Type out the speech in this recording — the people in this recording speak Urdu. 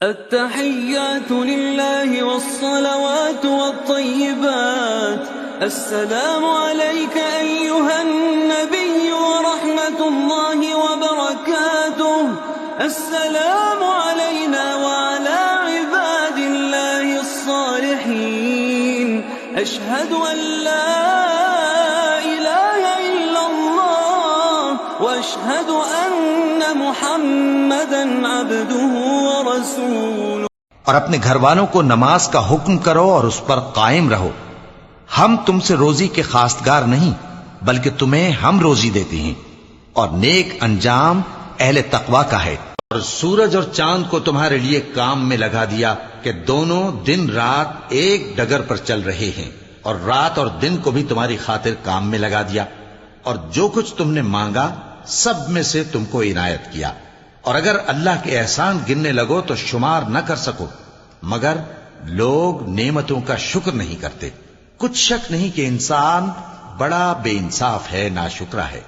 التحيات لله والصلوات والطيبات. السلام عليك أيها النبي ورحمة الله وبركاته. السلام علينا وعلى عباد الله الصالحين. أشهد أن لا إله إلا الله وأشهد أن محمدا عبده ورسوله. اور اپنے گھر والوں کو نماز کا حکم کرو اور اس پر قائم رہو. ہم تم سے روزی کے خواستگار نہیں بلکہ تمہیں ہم روزی دیتے ہیں، اور نیک انجام اہل تقوی کا ہے. اور سورج اور چاند کو تمہارے لیے کام میں لگا دیا کہ دونوں دن رات ایک ڈگر پر چل رہے ہیں، اور رات اور دن کو بھی تمہاری خاطر کام میں لگا دیا، اور جو کچھ تم نے مانگا سب میں سے تم کو عنایت کیا. اور اگر اللہ کے احسان گننے لگو تو شمار نہ کر سکو، مگر لوگ نعمتوں کا شکر نہیں کرتے. کچھ شک نہیں کہ انسان بڑا بے انصاف ہے، ناشکرا ہے.